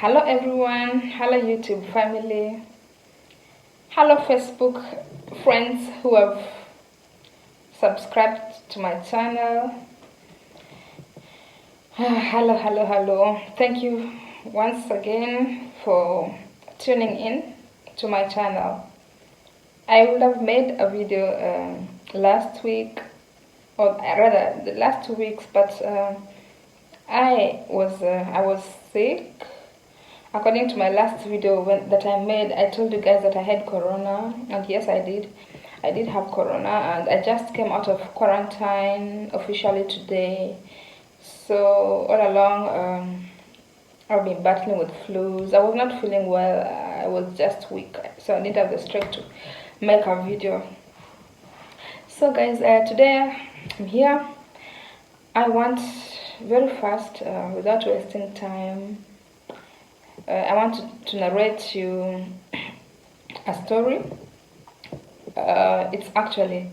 Hello everyone, hello YouTube family, hello Facebook friends who have subscribed to my channel. Hello. Thank you once again for tuning in to my channel. I would have made a video last week, or rather the last 2 weeks, but I was sick. According to my last video that I made, I told you guys that I had corona, and yes, I did. I did have corona, and I just came out of quarantine officially today. So all along, I've been battling with flus. I was not feeling well. I was just weak, so I didn't have the strength to make a video. So guys, today I'm here. I want very fast, without wasting time, I want to narrate you a story. It's actually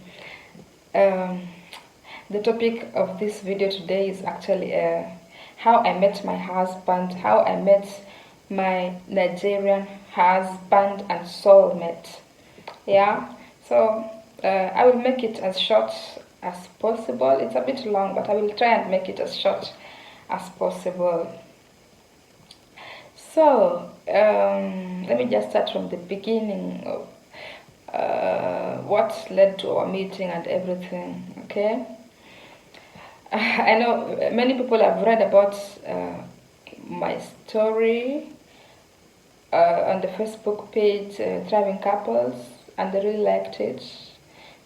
the topic of this video today is actually how I met my husband, how I met my Nigerian husband and soulmate. Yeah, so I will make it as short as possible. It's a bit long, but I will try and make it as short as possible. So let me just start from the beginning of what led to our meeting and everything. Okay, I know many people have read about my story on the Facebook page, Thriving Couples, and they really liked it.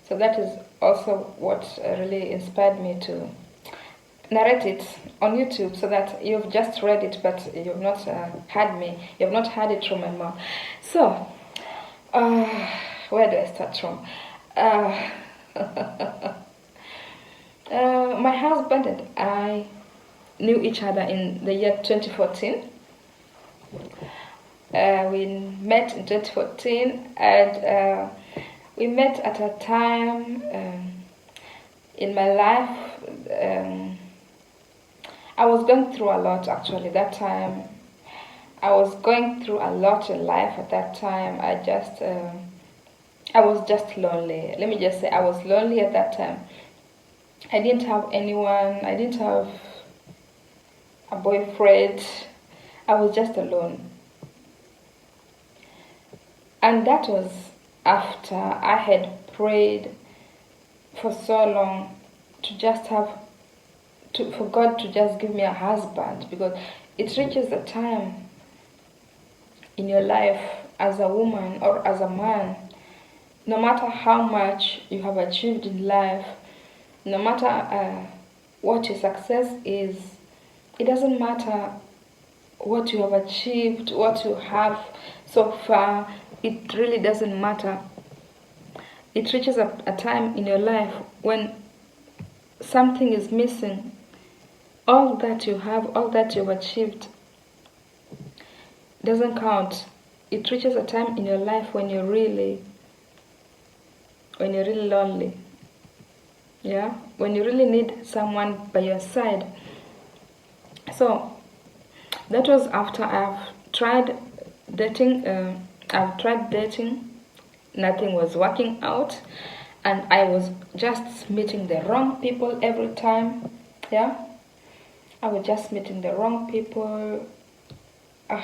So that is also what really inspired me to narrate it on YouTube, so that you've just read it, but you've not heard me. You've not heard it from my mouth. So, where do I start from? My husband and I knew each other in the year 2014. We met in 2014, and we met at a time in my life. I was going through a lot actually that time. I was going through a lot in life at that time. I was just lonely. Let me just say, I was lonely at that time. I didn't have anyone. I didn't have a boyfriend. I was just alone. And that was after I had prayed for so long to just have for God to just give me a husband, because it reaches a time in your life as a woman or as a man, no matter how much you have achieved in life, no matter what your success is, it doesn't matter what you have achieved, what you have so far, it really doesn't matter. It reaches a time in your life when something is missing. All that you have, all that you've achieved doesn't count. It reaches a time in your life when you're really lonely. Yeah, when you really need someone by your side. So that was after I've tried dating. Nothing was working out, and I was just meeting the wrong people every time. Yeah, I was just meeting the wrong people. I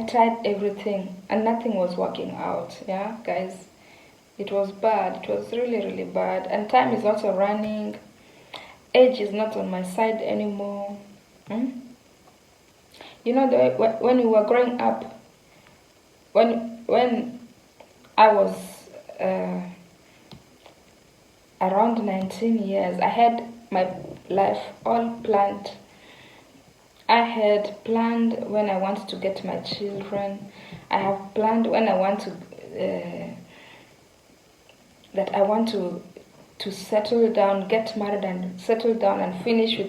tried everything and nothing was working out. Yeah, guys, it was bad. It was really bad. And time is also running. Age is not on my side anymore. You know, when we were growing up, when I was around 19 years, I had my life all planned. I had planned when I want to get my children. I have planned when I want to that I want to settle down, get married and settle down and finish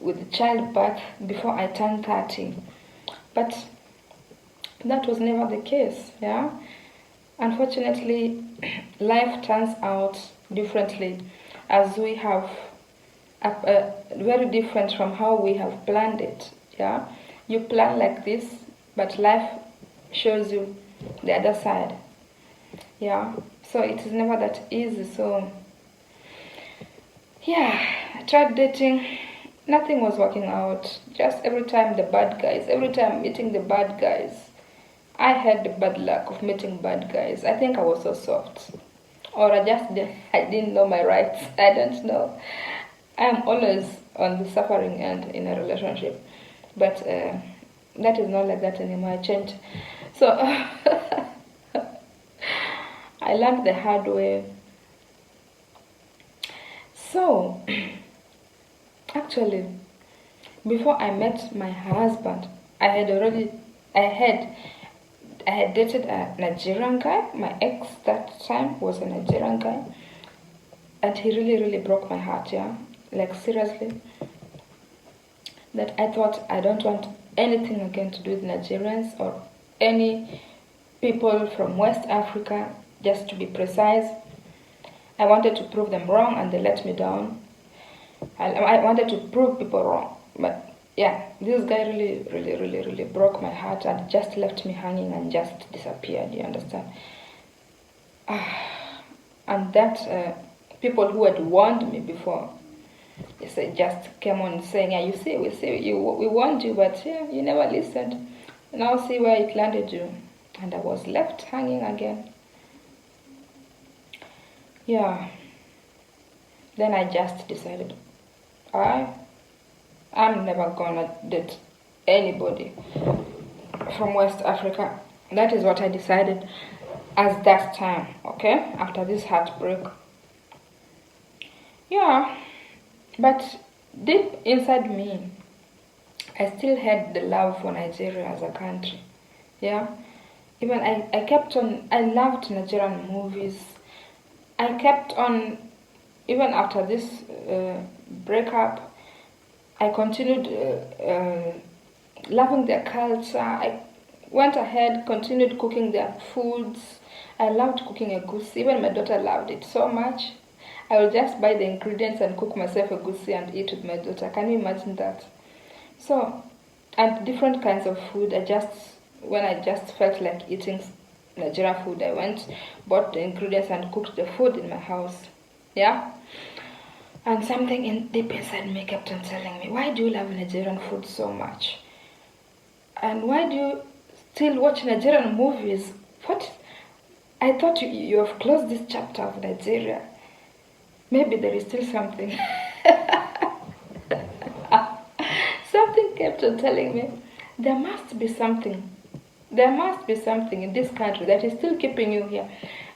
with childbirth before I turn 30. But that was never the case. Yeah, unfortunately, life turns out differently, as we have very different from how we have planned it. Yeah, You plan like this, but life shows you the other side. Yeah, so it is never that easy. So yeah, I tried dating, nothing was working out. Just every time the bad guys, every time meeting the bad guys. I had the bad luck of meeting bad guys. I think I was so soft. Or I didn't know my rights. I don't know. I'm always on the suffering end in a relationship. But that is not like that anymore. I changed. So I learned the hard way. So actually, before I met my husband, I had already, I had I had dated a Nigerian guy. My ex that time was a Nigerian guy, and he really, really broke my heart. Yeah, like seriously. That I thought I don't want anything again to do with Nigerians or any people from West Africa. Just to be precise, I wanted to prove them wrong, and they let me down. I wanted to prove people wrong, but yeah, this guy really, really, really, really broke my heart and just left me hanging and just disappeared. You understand? And that people who had warned me before, they said, just came on saying, yeah, you see, we warned you, but yeah, you never listened. Now see where it landed you. And I was left hanging again. Yeah. Then I just decided, I'm never gonna date anybody from West Africa. That is what I decided at that time, okay? After this heartbreak. Yeah, but deep inside me, I still had the love for Nigeria as a country. Yeah, even I kept on, I loved Nigerian movies. I kept on, even after this breakup, I continued loving their culture. I went ahead, continued cooking their foods. I loved cooking egusi. Even my daughter loved it so much. I would just buy the ingredients and cook myself egusi and eat with my daughter. Can you imagine that? So, and different kinds of food. When I just felt like eating Nigerian food, I went, bought the ingredients and cooked the food in my house. Yeah? And something deep inside me kept on telling me, why do you love Nigerian food so much? And why do you still watch Nigerian movies? What? I thought you have closed this chapter of Nigeria. Maybe there is still something. Something kept on telling me, there must be something. There must be something in this country that is still keeping you here.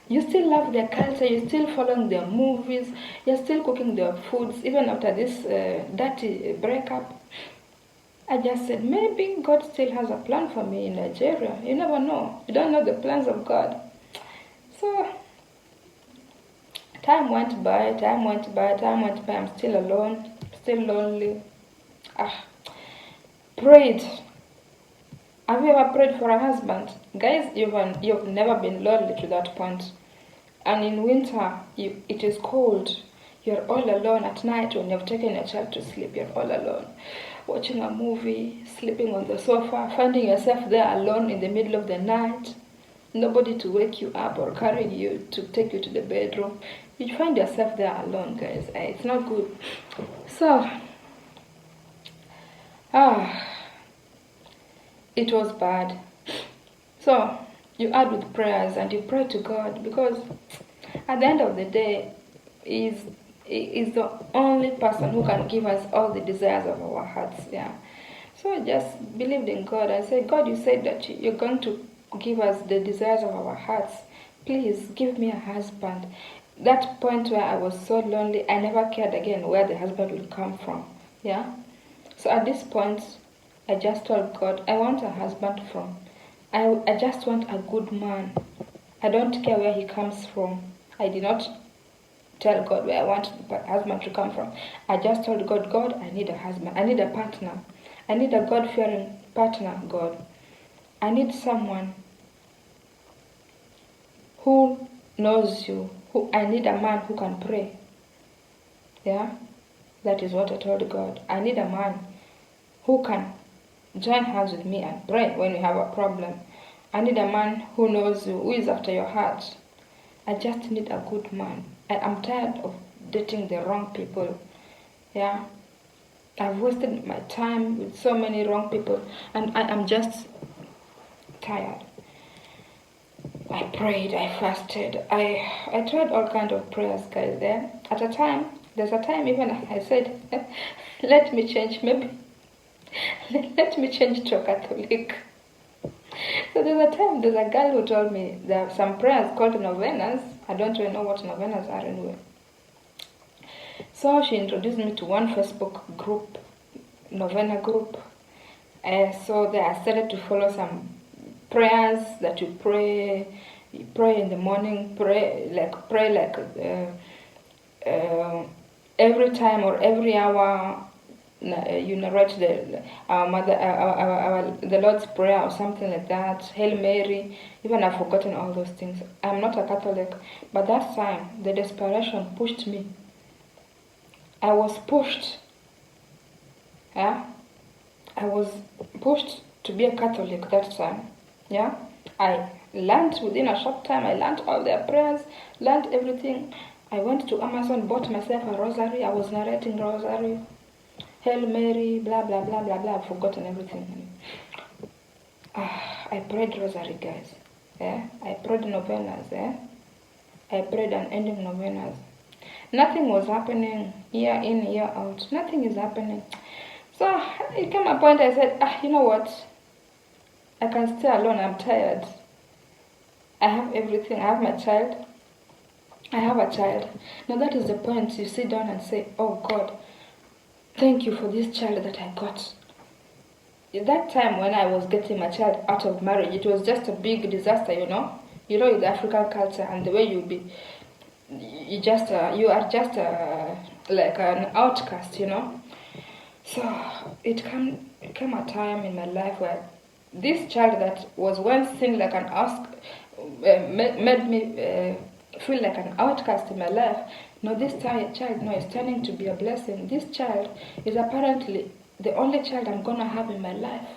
You still love their culture, you're still following their movies, you're still cooking their foods, even after this dirty breakup. I just said, maybe God still has a plan for me in Nigeria. You never know. You don't know the plans of God. So, time went by, I'm still alone, still lonely. Prayed. Have you ever prayed for a husband? Guys, you've never been lonely to that point. And in winter, it is cold. You're all alone at night when you've taken your child to sleep. You're all alone. Watching a movie, sleeping on the sofa, finding yourself there alone in the middle of the night. Nobody to wake you up or carry you to take you to the bedroom. You find yourself there alone, guys. It's not good. So, it was bad. So, you add with prayers and you pray to God, because at the end of the day, He is the only person who can give us all the desires of our hearts. Yeah. So I just believed in God. I said, God, you said that you're going to give us the desires of our hearts. Please give me a husband. That point where I was so lonely, I never cared again where the husband will come from. Yeah. So at this point, I just told God, I want a husband from. I just want a good man. I don't care where he comes from. I did not tell God where I want the husband to come from. I just told God, God, I need a husband. I need a partner. I need a God-fearing partner, God. I need someone who knows you. I need a man who can pray. Yeah? That is what I told God. I need a man who can join hands with me and pray when you have a problem. I need a man who knows you, who is after your heart. I just need a good man. I'm tired of dating the wrong people. Yeah, I've wasted my time with so many wrong people, and I am just tired. I prayed, I fasted, I tried all kind of prayers, guys. There, there's a time even I said, let me change, maybe let me change to a Catholic. So there's a girl who told me there are some prayers called novenas. I don't really know what novenas are anyway. So she introduced me to one Facebook group, novena group. So there I started to follow some prayers that you pray in the morning, pray like every time or every hour. You narrate the Lord's Prayer or something like that, Hail Mary. Even I've forgotten all those things. I'm not a Catholic, but that time the desperation pushed me. I was pushed. Yeah, I was pushed to be a Catholic that time. Yeah, I learned within a short time. I learned all their prayers, learned everything. I went to Amazon, bought myself a rosary. I was narrating rosary. Hail Mary, blah, blah, blah, blah, blah. I've forgotten everything. I prayed rosary, guys. Yeah? I prayed novenas. Yeah? I prayed unending novenas. Nothing was happening year in, year out. Nothing is happening. So it came a point I said, you know what? I can stay alone. I'm tired. I have everything. I have my child. I have a child. Now that is the point. You sit down and say, oh God, thank you for this child that I got. At that time when I was getting my child out of marriage, it was just a big disaster, you know. You know, with African culture and the way you are just like an outcast, you know. So it came a time in my life where this child that was once seen like an made me feel like an outcast in my life. No, this child now is turning to be a blessing. This child is apparently the only child I'm gonna have in my life.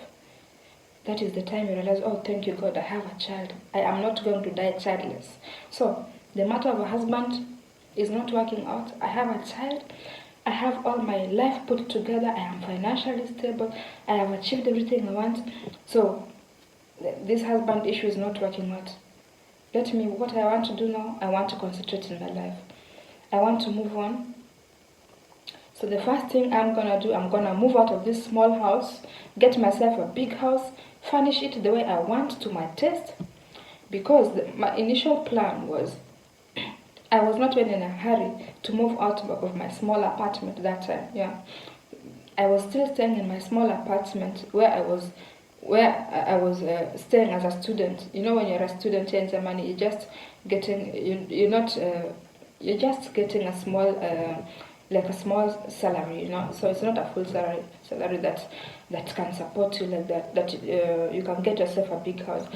That is the time you realize, oh, thank you, God, I have a child. I am not going to die childless. So the matter of a husband is not working out. I have a child. I have all my life put together. I am financially stable. I have achieved everything I want. So this husband issue is not working out. What I want to do now, I want to concentrate in my life. I want to move on. So the first thing I'm going to do, I'm going to move out of this small house, get myself a big house, furnish it the way I want to my taste. Because my initial plan was, I was not really in a hurry to move out of my small apartment that time. Yeah, I was still staying in my small apartment where I was staying as a student. You know, when you're a student here in Germany, you're just getting you're just getting a small like a small salary, you know. So it's not a full salary that can support you like that you can get yourself a big house.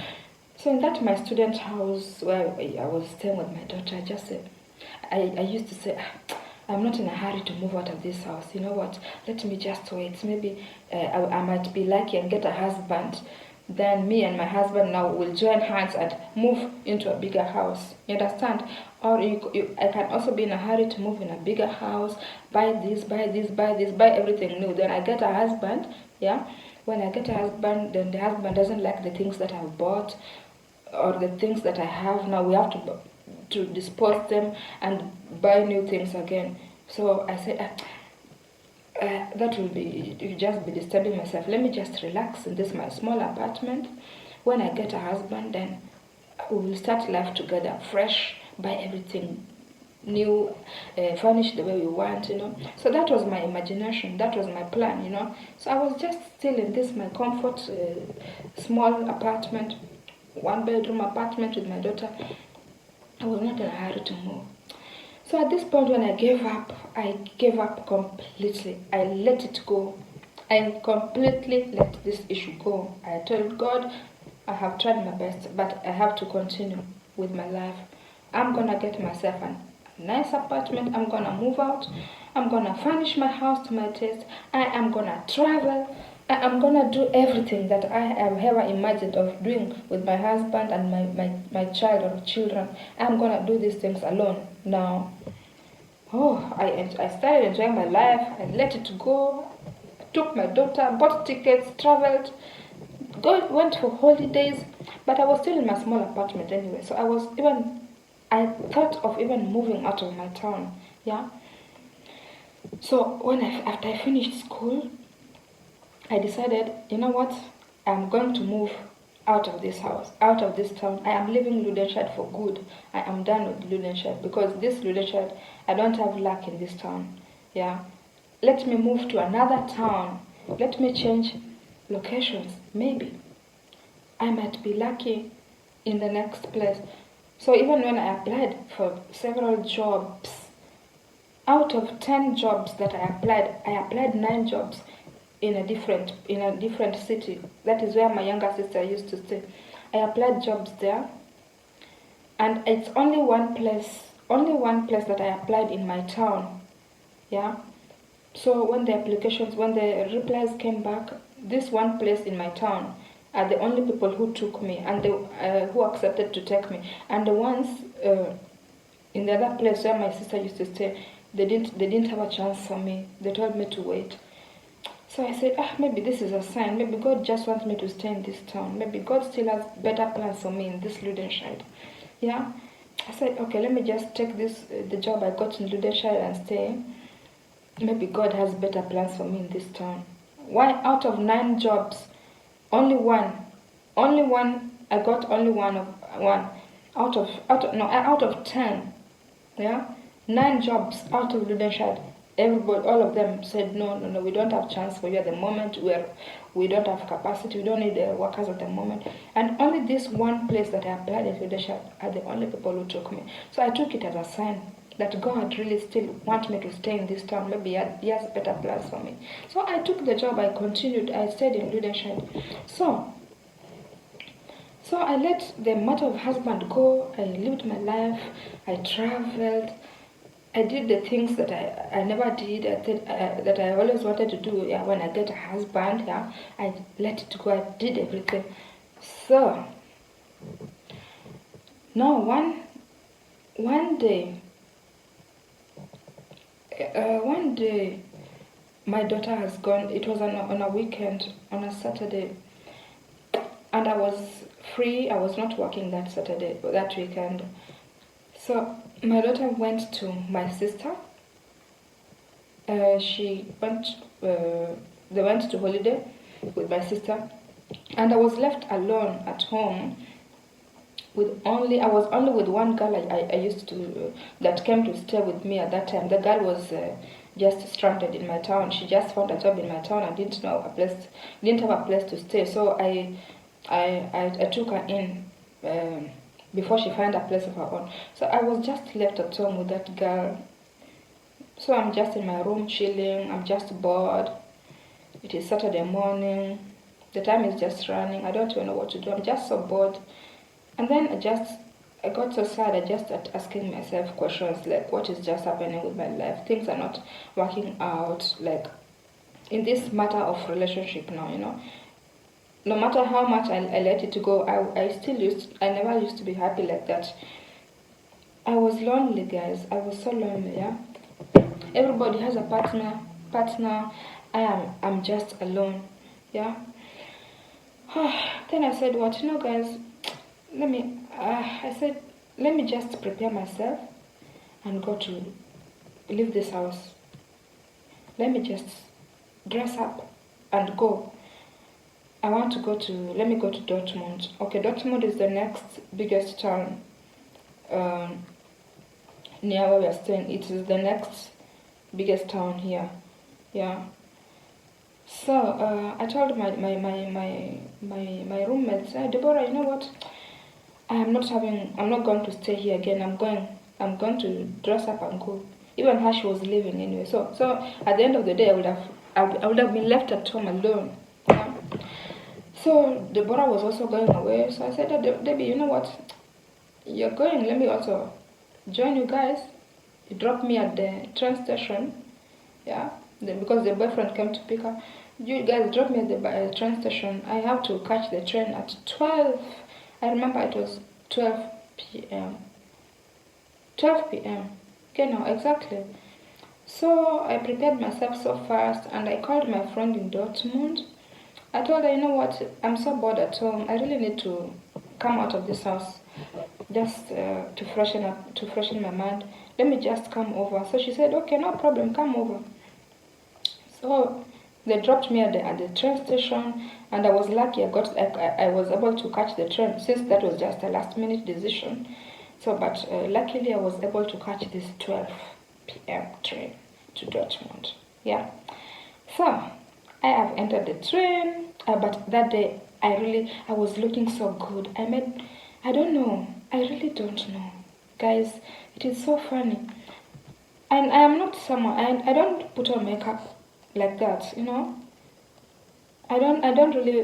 So in that my student house where I was staying with my daughter, I used to say, I'm not in a hurry to move out of this house. You know what? Let me just wait. Maybe I might be lucky and get a husband. Then me and my husband now will join hands and move into a bigger house. You understand? Or I can also be in a hurry to move in a bigger house, buy this, buy everything new. Then I get a husband, yeah? When I get a husband, then the husband doesn't like the things that I've bought or the things that I have. Now we have to dispose them and buy new things again. So I said, that will just be disturbing myself. Let me just relax in this my small apartment. When I get a husband, then we will start life together, fresh, buy everything new, furnish the way we want, you know. So that was my imagination, that was my plan, you know. So I was just still in this my comfort small apartment, 1-bedroom apartment with my daughter. I was not in a hurry to move. So at this point when I gave up completely. I let it go. I completely let this issue go. I told God, I have tried my best, but I have to continue with my life. I'm going to get myself a nice apartment. I'm going to move out. I'm going to furnish my house to my taste. I am going to travel. I'm gonna do everything that I have ever imagined of doing with my husband and my child or children. I'm gonna do these things alone now. Oh, I started enjoying my life. I let it go. Took my daughter, bought tickets, traveled, went for holidays. But I was still in my small apartment anyway. So I thought of even moving out of my town. Yeah. So after I finished school, I decided, you know what? I'm going to move out of this house, out of this town. I am leaving Ludenshire for good. I am done with Ludenshire because this Ludenshire, I don't have luck in this town. Yeah. Let me move to another town. Let me change locations. Maybe I might be lucky in the next place. So even when I applied for several jobs, out of 10 jobs that I applied 9 jobs in a different city. That is where my younger sister used to stay. I applied jobs there, and it's only one place that I applied in my town. Yeah. So when the replies came back, this one place in my town are the only people who took me and who accepted to take me. And the ones in the other place where my sister used to stay, they didn't have a chance for me. They told me to wait. So I said, maybe this is a sign. Maybe God just wants me to stay in this town. Maybe God still has better plans for me in this Ludenshire. Yeah. I said, okay, let me just take the job I got in Ludenshire and stay. Maybe God has better plans for me in this town. Why out of 9 jobs, only one, I got only one out of 10. Yeah, 9 jobs out of Ludenshire. Everybody, all of them said no, we don't have chance for you at the moment. We don't have capacity. We don't need workers at the moment. And only this one place that I applied in Ludenshire are the only people who took me. So I took it as a sign that God really still wants me to stay in this town. Maybe He has better plans for me. So I took the job. I continued. I stayed in Ludenshire. So I let the matter of husband go. I lived my life. I traveled. I did the things that I never did, that I always wanted to do. Yeah, when I get a husband, yeah, I let it go. I did everything. So now one day, my daughter has gone. It was on a weekend, on a Saturday, and I was free. I was not working that weekend. So my daughter went to my sister. They went to holiday with my sister, and I was left alone at home. I was only with one girl I used to that came to stay with me at that time. The girl was just stranded in my town. She just found a job in my town and didn't have a place to stay. So I took her in. Before she found a place of her own. So I was just left at home with that girl. So I'm just in my room chilling. I'm just bored. It is Saturday morning. The time is just running. I don't even know what to do. I'm just so bored. And then I got so sad. I just started asking myself questions like, what is just happening with my life? Things are not working out. Like in this matter of relationship now, no matter how much I let it go, I never used to be happy like that. I was lonely, guys. I was so lonely, yeah. Everybody has a partner. I'm just alone, yeah. Then I said, what, guys, I said, let me just prepare myself and go to leave this house. Let me just dress up and go. Let me go to Dortmund. Okay, Dortmund is the next biggest town near where we are staying. It is the next biggest town here. Yeah. So I told my roommates, hey, Deborah, you know what? I'm not going to stay here again. I'm going to dress up and go. Even her, she was leaving anyway. So at the end of the day, I would have been left at home alone. Yeah. So Deborah was also going away. So I said, Debbie, you know what? You're going. Let me also join you guys. You drop me at the train station. Yeah. Because the boyfriend came to pick her. You guys dropped me at the train station. I have to catch the train at 12. I remember it was 12 p.m. 12 p.m. Okay, now exactly. So I prepared myself so fast and I called my friend in Dortmund. I told her, you know what, I'm so bored at home. I really need to come out of this house just to freshen my mind. Let me just come over. So she said, okay, no problem, come over. So they dropped me at the train station, and I was lucky. I was able to catch the train since that was just a last minute decision. So, but luckily I was able to catch this 12 p.m. train to Dortmund. Yeah. So I have entered the train, but that day I was looking so good. I don't know. I really don't know, guys. It is so funny. And I am not someone, and I don't put on makeup like that, you know. I don't really.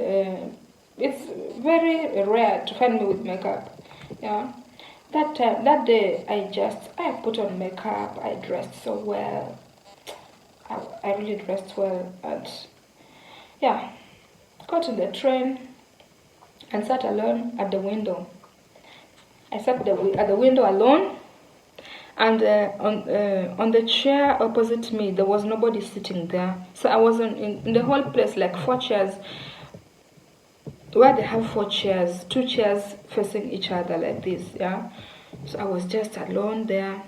It's very rare to find me with makeup. Yeah. That day, I put on makeup. I dressed so well. I really dressed well, and yeah, got in the train and sat alone at the window. I sat at the window alone, and on the chair opposite me there was nobody sitting there. So I was in the whole place, like 4 chairs, where they have 4 chairs, 2 chairs facing each other like this. Yeah. So I was just alone there,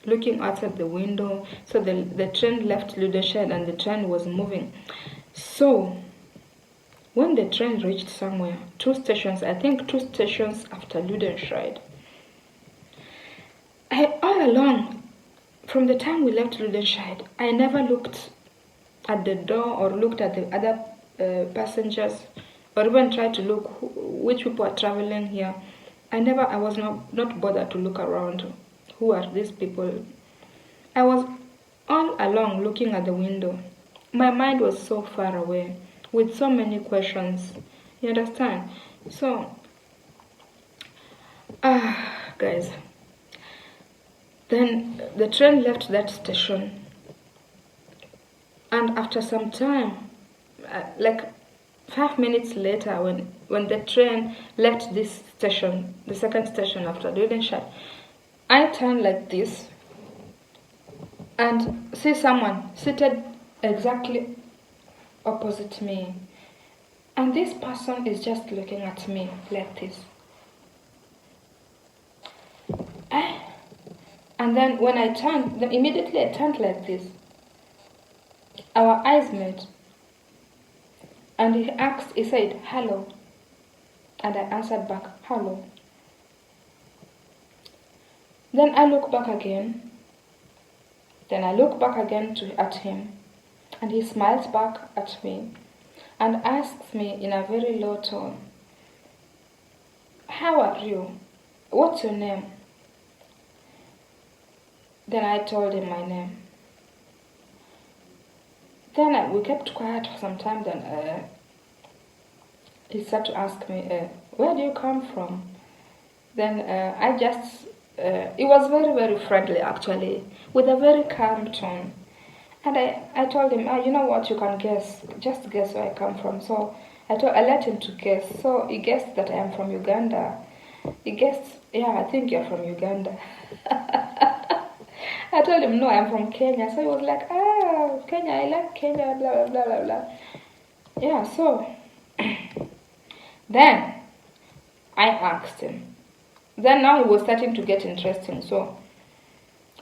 looking outside the window. So the train left Ludeshed and the train was moving. So when the train reached somewhere, 2 stations, I think 2 stations after Ludenscheid, all along, from the time we left Ludenscheid, I never looked at the door or looked at the other passengers, or even tried to look which people are traveling here. I was not bothered to look around. Who are these people? I was all along looking at the window. My mind was so far away with so many questions. You understand? So, guys, then the train left that station, and after some time, like 5 minutes later, when the train left this station, the second station after Dudenstadt, I turned like this and see someone seated exactly opposite me, and this person is just looking at me like this. And then when I turned, then immediately I turned like this. Our eyes met, and he said, hello, and I answered back, hello. Then I look back again, at him, and he smiles back at me and asks me in a very low tone, how are you? What's your name? Then I told him my name. Then we kept quiet for some time. Then he started to ask me, where do you come from? Then it was very, very friendly actually, with a very calm tone. And I told him, you know what, you can guess, just guess where I come from. So I let him to guess. So he guessed that I am from Uganda. He guessed, yeah, I think you're from Uganda. I told him, no, I'm from Kenya. So he was like, Kenya, I like Kenya, blah, blah, blah, blah, blah. Yeah, so then I asked him. Then now he was starting to get interesting. So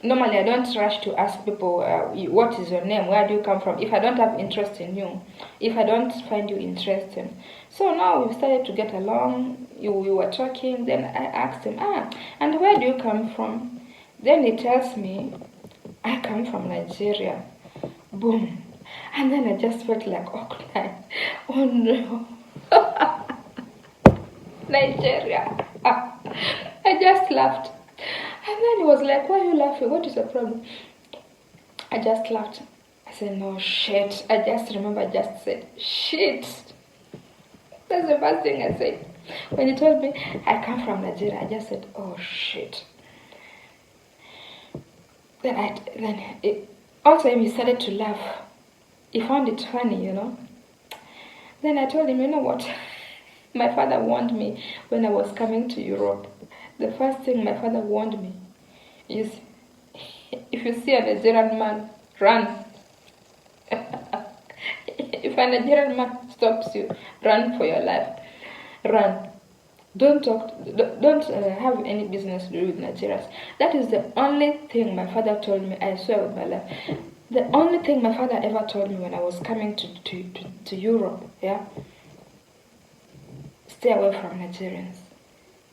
normally I don't rush to ask people, what is your name, where do you come from, if I don't have interest in you, if I don't find you interesting. So now we started to get along, we were talking. Then I asked him, and where do you come from? Then he tells me, I come from Nigeria. Boom. And then I just felt like, oh no. Nigeria. I just laughed. And then he was like, why are you laughing? What is the problem? I just laughed. I said, no, shit. I just remember I just said, shit. That's the first thing I said. When he told me I come from Nigeria, I just said, oh shit. Then he started to laugh. He found it funny, you know. Then I told him, you know what? My father warned me when I was coming to Europe. The first thing my father warned me is, if you see a Nigerian man, run. If a Nigerian man stops you, run for your life. Run. Don't talk. Don't have any business to do with Nigerians. That is the only thing my father told me. I swear with my life. The only thing my father ever told me when I was coming to Europe. Yeah. Stay away from Nigerians.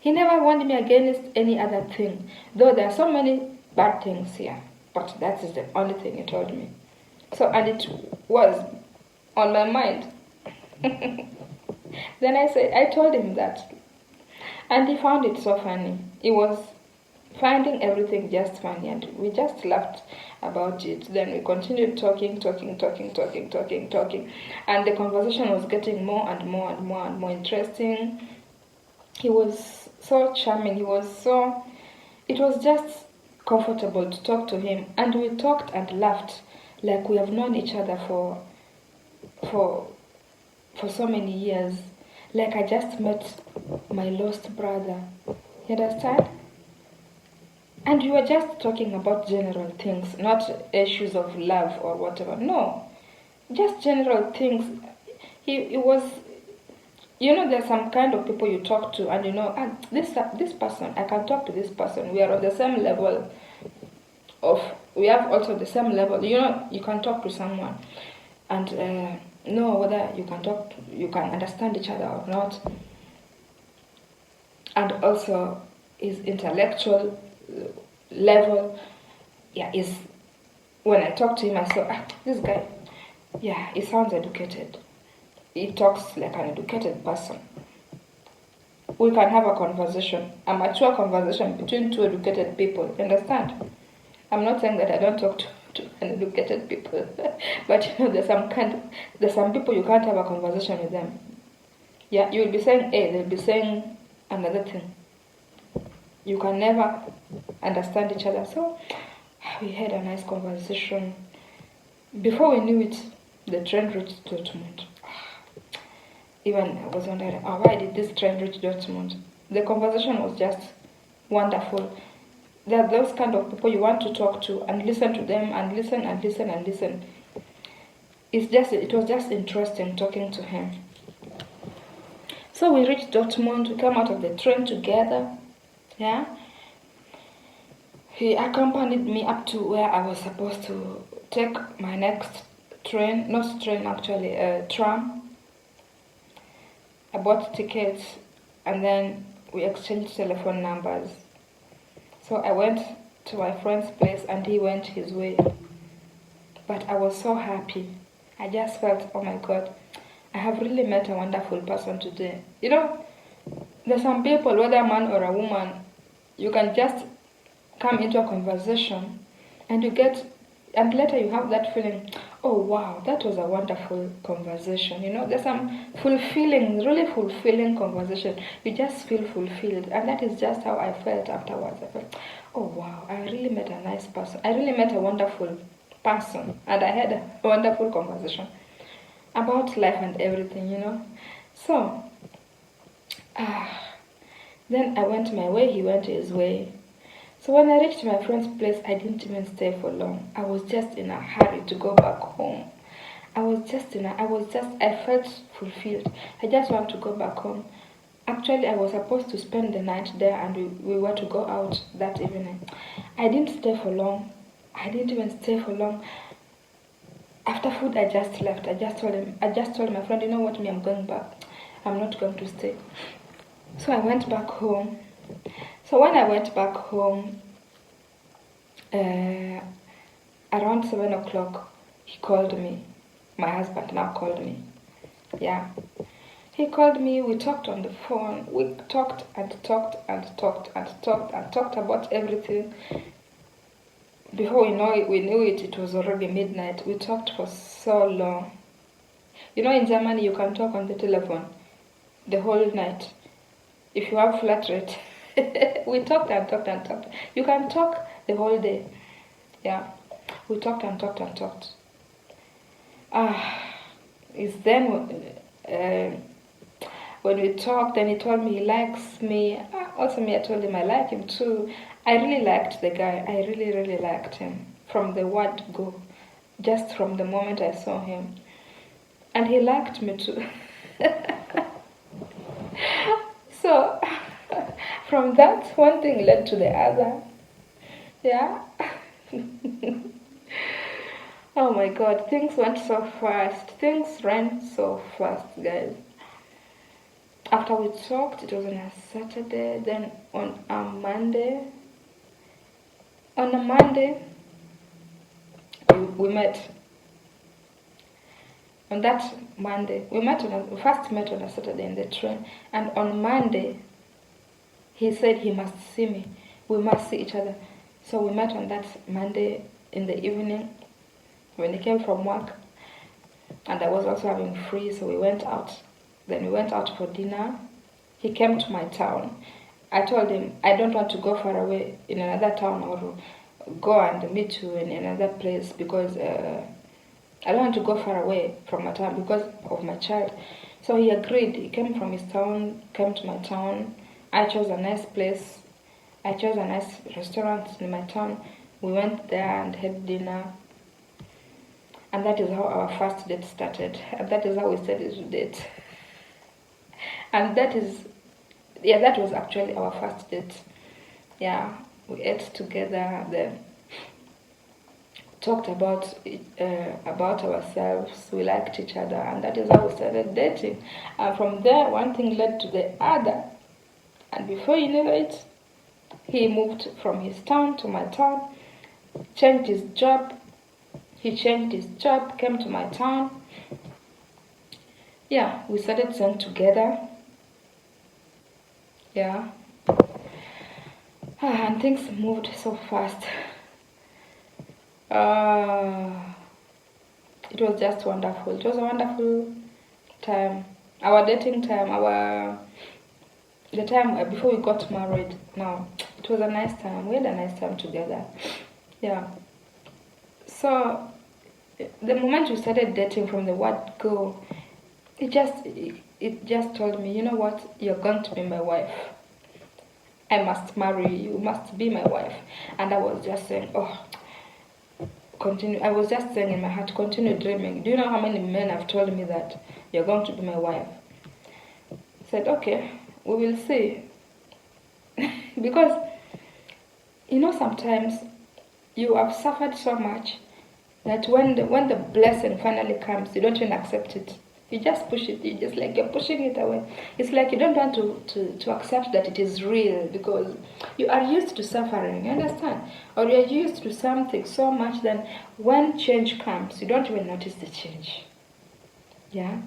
He never warned me against any other thing. Though there are so many bad things here, but that is the only thing he told me. So, and it was on my mind. Then I told him that. And he found it so funny. He was finding everything just funny, and we just laughed about it. Then we continued talking, and the conversation was getting more and more and more and more interesting. He was so charming. It was just comfortable to talk to him, and we talked and laughed like we have known each other for so many years. Like I just met my lost brother. You understand? And we were just talking about general things, not issues of love or whatever. No, just general things. He was, you know, there's some kind of people you talk to, and you know, this person, I can talk to this person. We are on the same level we have also the same level. You know, you can talk to someone, and know whether you can understand each other or not. And also his intellectual level, yeah, is, when I talk to him I say, this guy, yeah, he sounds educated. He talks like an educated person. We can have a conversation, a mature conversation between two educated people, you understand? I'm not saying that I don't talk to uneducated people, but you know, there's some people you can't have a conversation with them. Yeah, you will be saying A, they'll be saying another thing. You can never understand each other. So we had a nice conversation. Before we knew it, the train reached Dortmund. Even I was wondering, why did this train reach Dortmund? The conversation was just wonderful. There are those kind of people you want to talk to and listen to them and listen and listen and listen. It was just interesting talking to him. So we reached Dortmund. We came out of the train together. Yeah. He accompanied me up to where I was supposed to take my next train. Not train actually, tram. I bought tickets and then we exchanged telephone numbers. So I went to my friend's place and he went his way. But I was so happy. I just felt, oh my God, I have really met a wonderful person today. You know, there's some people, whether a man or a woman, you can just come into a conversation and and later you have that feeling, oh wow, that was a wonderful conversation. You know, there's some really fulfilling conversation. You just feel fulfilled, and that is just how I felt afterwards. I felt, oh wow, I really met a nice person. I really met a wonderful person, and I had a wonderful conversation about life and everything, you know. So, then I went my way, he went his way. So when I reached my friend's place, I didn't even stay for long. I was just in a hurry to go back home. I felt fulfilled. I just want to go back home. Actually, I was supposed to spend the night there and we were to go out that evening. I didn't stay for long. I didn't even stay for long. After food, I just left. I just told my friend, you know what, I'm going back. I'm not going to stay. So I went back home. So when I went back home, around 7 o'clock, he called me. My husband now called me. Yeah. He called me, we talked on the phone. We talked about everything. Before we knew it, it was already midnight. We talked for so long. You know, in Germany, you can talk on the telephone the whole night. If you have flat rate, we talked. You can talk the whole day. Yeah, we talked. Ah, it's then when we talked, and he told me he likes me. Also, me, I told him I like him too. I really liked the guy. I really, really liked him from the word go, just from the moment I saw him, and he liked me too. So, from that, one thing led to the other. Yeah. Oh my god, things went so fast. Things ran so fast, guys. After we talked, it was on a Saturday, then on a Monday, we met. On that Monday, we first met on a Saturday in the train, and on Monday, he said he must see me. We must see each other. So we met on that Monday in the evening when he came from work, and I was also having free, so we went out. Then we went out for dinner. He came to my town. I told him I don't want to go far away in another town or go and meet you in another place because I don't want to go far away from my town because of my child. So he agreed. He came from his town, came to my town. I chose a nice place. I chose a nice restaurant in my town. We went there and had dinner. And that is how our first date started. And that is how we started to date. And that was actually our first date. Yeah, we ate together, then talked about ourselves. We liked each other, and that is how we started dating. And from there, one thing led to the other. And before you know it, he moved from his town to my town, changed his job. He changed his job, came to my town. Yeah, we started staying together. Yeah. And things moved so fast. It was just wonderful. It was a wonderful time. Our dating time, the time before we got married. Now, it was a nice time. We had a nice time together. Yeah. So, the moment we started dating, from the word go, it just told me, you know what, you're going to be my wife. I must marry you. You must be my wife. And I was just saying, oh, continue. I was just saying in my heart, continue dreaming. Do you know how many men have told me that you're going to be my wife? I said, okay, we will see. Because, sometimes you have suffered so much that when the blessing finally comes, you don't even accept it. You just push it. You're pushing it away. It's like you don't want to accept that it is real because you are used to suffering, you understand? Or you're used to something so much that when change comes, you don't even notice the change. Yeah?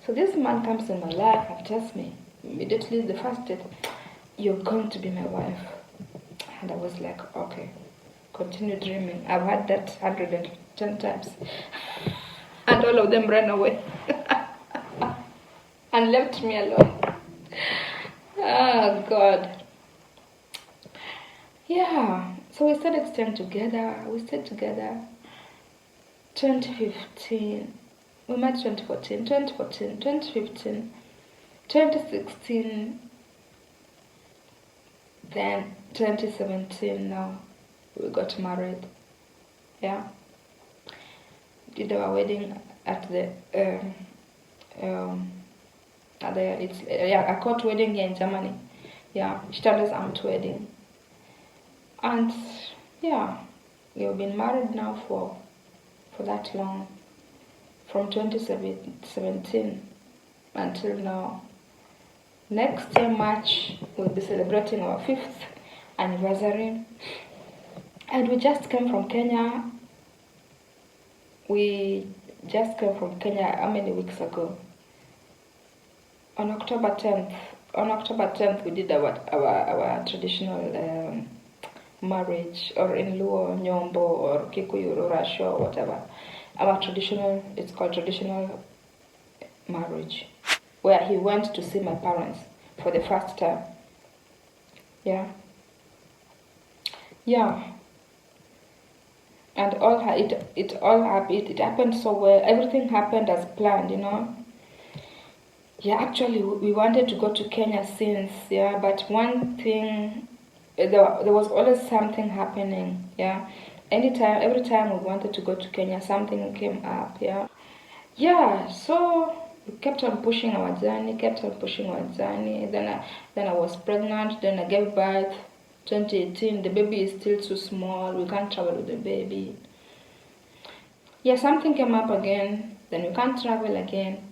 So this man comes in my life and tells me, immediately the first date, you're going to be my wife. And I was like, okay, continue dreaming. I've had that 110 times. And all of them ran away and left me alone. Oh, God. Yeah, so we started staying together. We stayed together 2015. We met 2014, 2015, 2016, then 2017 now. We got married. Yeah. Did our wedding at a court wedding here in Germany. Yeah, Standesamt wedding. And yeah, we've been married now for that long, from 2017 until now. Next year, March, we'll be celebrating our 5th anniversary. And we just came from Kenya. We just came from Kenya how many weeks ago? On October 10th, we did our traditional marriage, or in Luo, Nyombo, or Kikuyu, Rurasho, or whatever. It's called traditional marriage, where he went to see my parents for the first time. Yeah. Yeah. and it happened so well. Everything happened as planned, Yeah, actually, we wanted to go to Kenya since, yeah, but one thing, there was always something happening, yeah. Every time we wanted to go to Kenya, something came up, yeah. Yeah, so we kept on pushing our journey, kept on pushing our journey. Then I was pregnant, then I gave birth. 2018, the baby is still too small, we can't travel with the baby. Yeah, something came up again, then we can't travel again.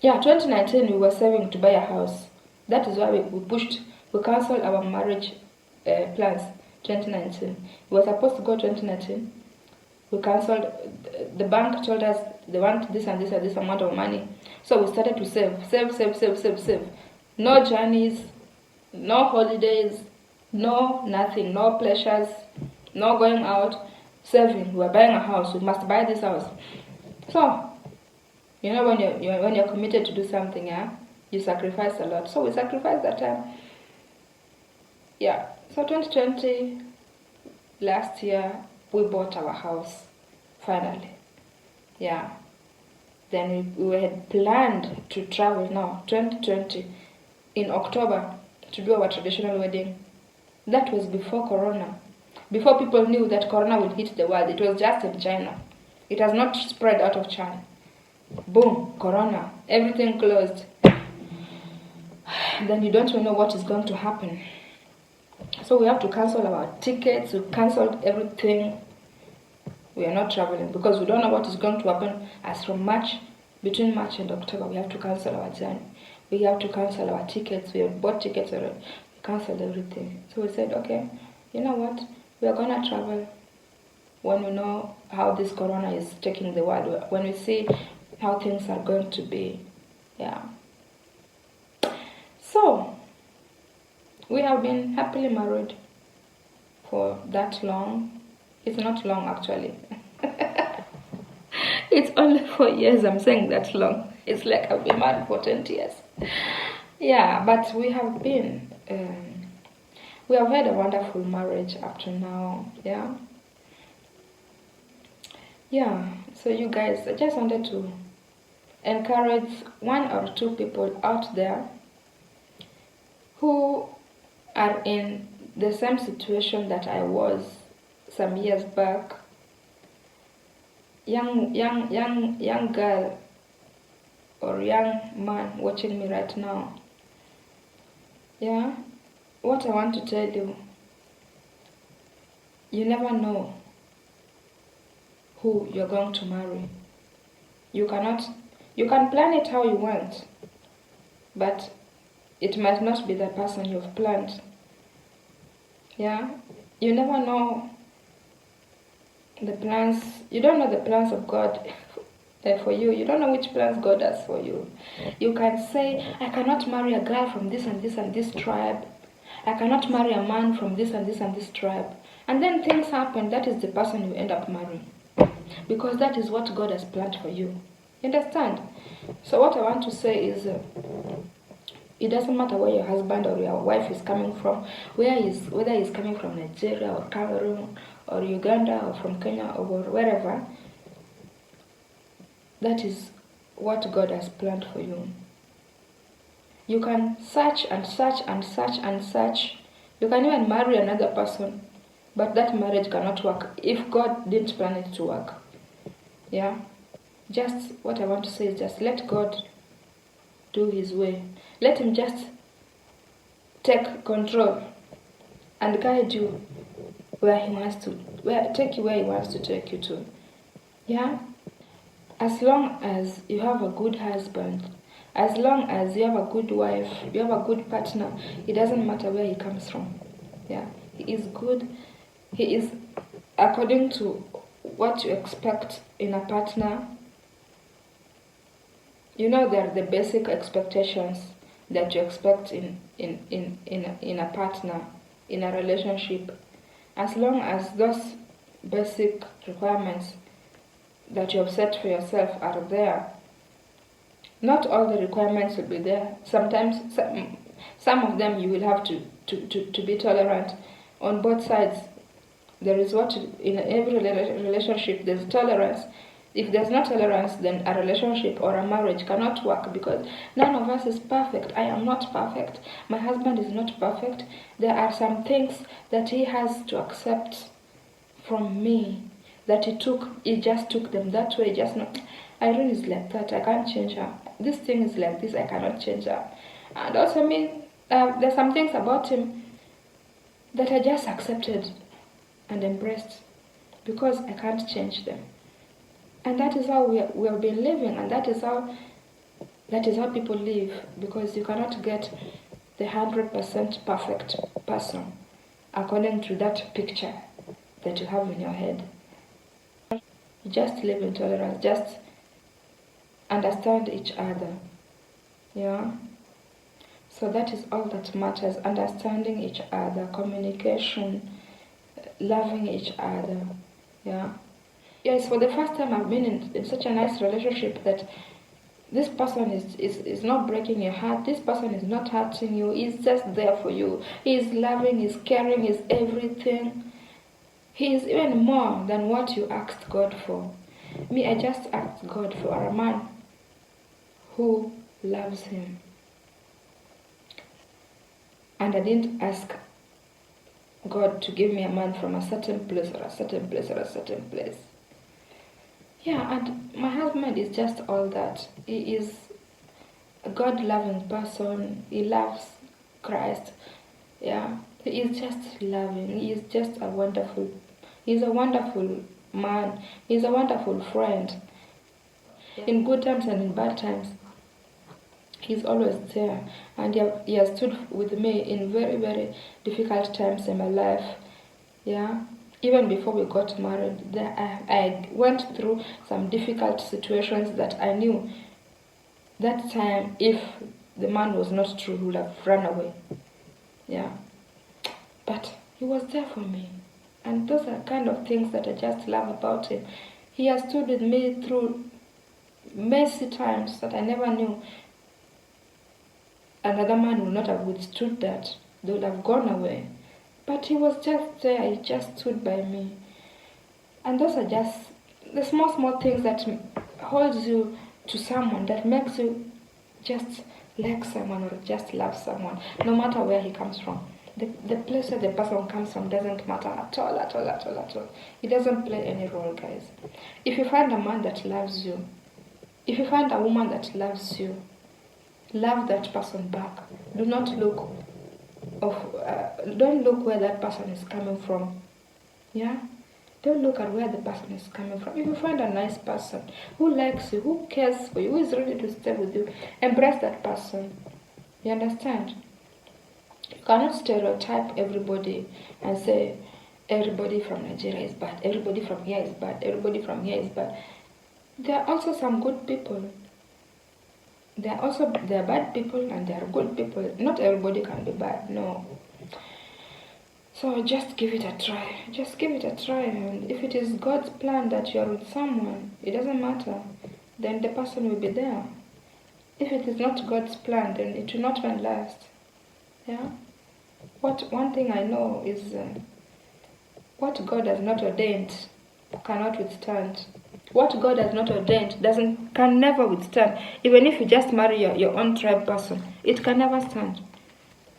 Yeah, 2019 we were saving to buy a house. That is why we cancelled our marriage plans 2019. We were supposed to go 2019. We cancelled, the bank told us they want this and this and this amount of money. So we started to save. No journeys, no holidays, no nothing, no pleasures, no going out, saving. We are buying a house, we must buy this house. So, when you're committed to do something, yeah, you sacrifice a lot. So we sacrificed that time. Yeah. So 2020, last year, we bought our house, finally. Yeah. Then we had planned to travel now, 2020, in October, to do our traditional wedding. That was before Corona. Before people knew that Corona will hit the world. It was just in China. It has not spread out of China. Boom, Corona, everything closed. Then you don't even know what is going to happen. So we have to cancel our tickets, we cancelled everything. We are not traveling because we don't know what is going to happen as from March, between March and October. We have to cancel our journey. We have to cancel our tickets. We have bought tickets already. We cancelled everything. So we said, okay, you know what? We are going to travel when we know how this Corona is taking the world, when we see how things are going to be. Yeah. So, we have been happily married for that long. It's not long actually. It's only 4 years. I'm saying that long. It's like I've been married for 20 years. Yeah, but we have been, we have had a wonderful marriage up to now. Yeah. Yeah, so you guys, I just wanted to encourage one or two people out there who are in the same situation that I was some years back. Young girl or young man watching me right now. Yeah, what I want to tell you, you never know who you're going to marry. You can plan it how you want, but it might not be the person you've planned. Yeah, you never know the plans. You don't know the plans of God for you. You don't know which plans God has for you. You can say, I cannot marry a girl from this and this and this tribe. I cannot marry a man from this and this and this tribe. And then things happen. That is the person you end up marrying, because that is what God has planned for you. You understand? So what I want to say is, it doesn't matter where your husband or your wife is coming from, whether he's coming from Nigeria or Cameroon or Uganda or from Kenya or wherever. That is what God has planned for you. You can search and search and search and search. You can even marry another person, but that marriage cannot work if God didn't plan it to work. Yeah? Just what I want to say is just let God do His way. Let Him just take control and guide you where He wants to, take you where He wants to take you to. Yeah? As long as you have a good husband, as long as you have a good wife, you have a good partner, it doesn't matter where he comes from. Yeah? He is good. He is according to what you expect in a partner. You know, there are the basic expectations that you expect in a partner, in a relationship. As long as those basic requirements that you have set for yourself are there, not all the requirements will be there. Sometimes, some of them you will have to be tolerant on both sides. There is what in every relationship, there's tolerance. If there's no tolerance, then a relationship or a marriage cannot work, because none of us is perfect. I am not perfect. My husband is not perfect. There are some things that he has to accept from me that he just took them that way. Just not. Irene is like that. I can't change her. This thing is like this. I cannot change her. And also, there's some things about him that I just accepted and embraced because I can't change them. And that is how we have been living, and that is how people live, because you cannot get the 100% perfect person according to that picture that you have in your head. Just live in tolerance, just understand each other. Yeah. So that is all that matters, understanding each other, communication, loving each other. Yeah. Yes, for the first time I've been in such a nice relationship that this person is not breaking your heart. This person is not hurting you. He's just there for you. He's loving, he's caring, he's everything. He is even more than what you asked God for. Me, I just asked God for a man who loves him. And I didn't ask God to give me a man from a certain place or a certain place or a certain place. Yeah, and my husband is just all that. He is a God-loving person. He loves Christ. Yeah, he is just loving. He is just he's a wonderful man. He's a wonderful friend. In good times and in bad times, he's always there. And he has stood with me in very, very difficult times in my life. Yeah. Even before we got married, I went through some difficult situations that I knew that time if the man was not true, he would have run away. Yeah. But he was there for me. And those are kind of things that I just love about him. He has stood with me through messy times that I never knew another man would not have withstood that. They would have gone away. But he was just there, he just stood by me. And those are just the small things that holds you to someone, that makes you just like someone or just love someone, no matter where he comes from. The place where the person comes from doesn't matter at all. It doesn't play any role, guys. If you find a man that loves you, if you find a woman that loves you, love that person back. Do not look don't look where that person is coming from. Yeah? Don't look at where the person is coming from. If you find a nice person who likes you, who cares for you, who is ready to stay with you, embrace that person. You understand? You cannot stereotype everybody and say everybody from Nigeria is bad, everybody from here is bad, everybody from here is bad. There are also some good people. There are bad people and there are good people. Not everybody can be bad, no. So just give it a try. Just give it a try. And if it is God's plan that you are with someone, it doesn't matter. Then the person will be there. If it is not God's plan, then it will not even last. Yeah? One thing I know is what God has not ordained cannot withstand. What God has not ordained can never withstand. Even if you just marry your own tribe person, it can never stand.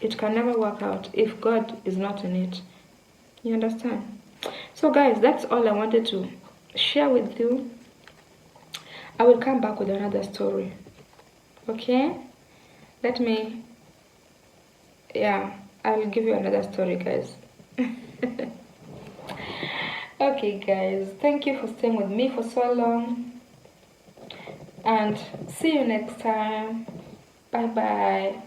It can never work out if God is not in it. You understand? So guys, that's all I wanted to share with you. I will come back with another story. Okay? I will give you another story, guys. Okay, guys, thank you for staying with me for so long. And see you next time. Bye-bye.